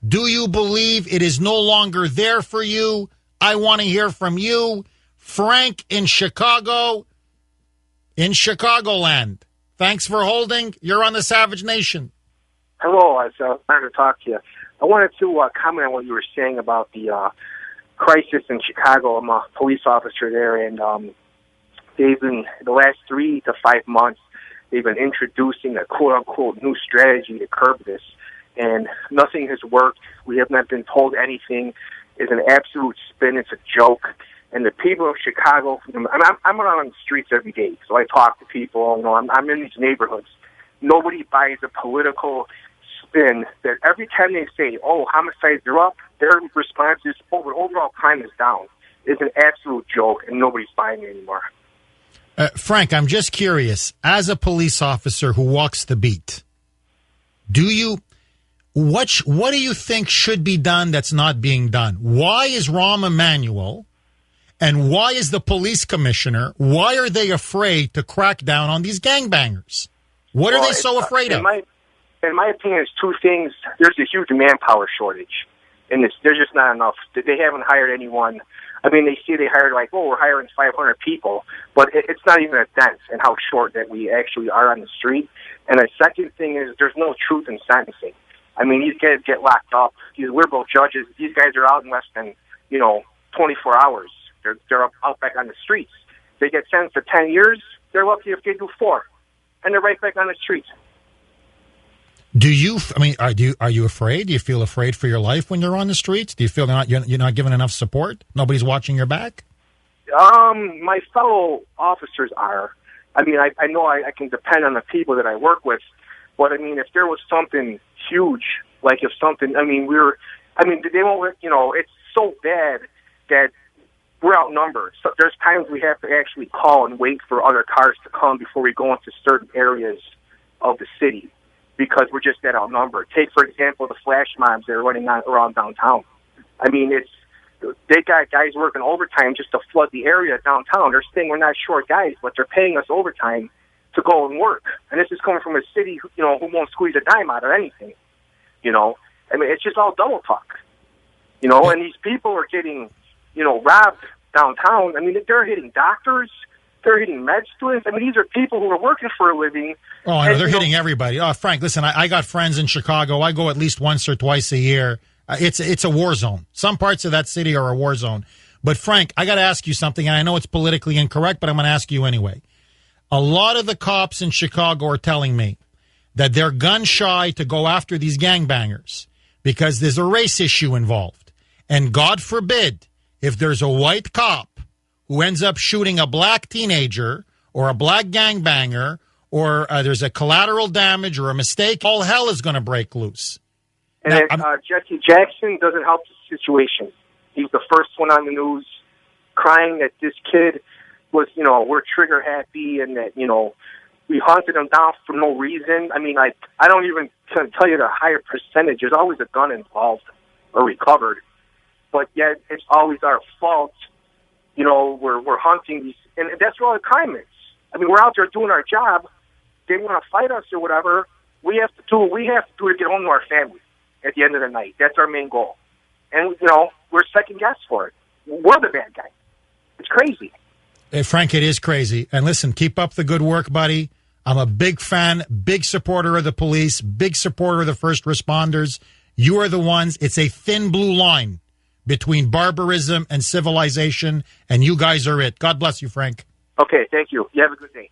Do you believe it is no longer there for you? I want to hear from you. Frank in Chicago, in Chicagoland. Thanks for holding. You're on the Savage Nation. Hello, I was trying to talk to you. I wanted to comment on what you were saying about the crisis in Chicago. I'm a police officer there, and they've been, the last 3 to 5 months, they've been introducing a quote-unquote new strategy to curb this, and nothing has worked. We have not been told anything. It's an absolute spin. It's a joke. And the people of Chicago, I'm around the streets every day, so I talk to people. You know, I'm in these neighborhoods. Nobody buys a political spin that every time they say, oh, homicides are up, their response is, oh, but overall crime is down. It's an absolute joke, and nobody's buying it anymore. Frank, I'm just curious, as a police officer who walks the beat, what do you think should be done that's not being done? Why is Rahm Emanuel and why is the police commissioner, why are they afraid to crack down on these gangbangers? What are they so afraid of? In my opinion, it's two things. There's a huge manpower shortage, and there's just not enough. They haven't hired anyone. I mean, they say they hired, like, oh, we're hiring 500 people, but it's not even a dent in how short that we actually are on the street. And the second thing is there's no truth in sentencing. I mean, these guys get locked up. We're both judges. These guys are out in less than, 24 hours. They're out back on the streets. They get sentenced to 10 years. They're lucky if they do 4. And they're right back on the streets. Are you afraid? Do you feel afraid for your life when you're on the streets? Do you feel you're not given enough support? Nobody's watching your back? My fellow officers are. I mean, I know I can depend on the people that I work with, but I mean, if there was something huge, like if something, they won't, it's so bad that we're outnumbered. So there's times we have to actually call and wait for other cars to come before we go into certain areas of the city, because we're just that outnumbered. Take, for example, the flash mobs that are running around downtown. I mean, they got guys working overtime just to flood the area downtown. They're saying we're not short guys, but they're paying us overtime to go and work. And this is coming from a city, who won't squeeze a dime out of anything. I mean, it's just all double talk. And these people are getting, robbed downtown. I mean, they're hitting doctors. They're hitting med students. I mean, these are people who are working for a living. Oh, I know. They're hitting everybody. Oh, Frank, listen, I got friends in Chicago. I go at least once or twice a year. It's a war zone. Some parts of that city are a war zone. But, Frank, I got to ask you something, and I know it's politically incorrect, but I'm going to ask you anyway. A lot of the cops in Chicago are telling me that they're gun-shy to go after these gangbangers because there's a race issue involved. And God forbid, if there's a white cop who ends up shooting a black teenager or a black gangbanger or there's a collateral damage or a mistake, all hell is going to break loose. And Jesse Jackson doesn't help the situation. He's the first one on the news crying that this kid was, we're trigger happy and that, we hunted him down for no reason. I mean, I don't even tell you the higher percentage. There's always a gun involved or recovered. But yet it's always our fault. We're hunting these, and that's where all the crime is. I mean, we're out there doing our job. They want to fight us or whatever. We have to do what we have to do to get home to our family at the end of the night. That's our main goal. And, we're second guessed for it. We're the bad guy. It's crazy. Hey, Frank, it is crazy. And listen, keep up the good work, buddy. I'm a big fan, big supporter of the police, big supporter of the first responders. You are the ones. It's a thin blue line between barbarism and civilization, and you guys are it. God bless you, Frank. Okay, thank you. You have a good day.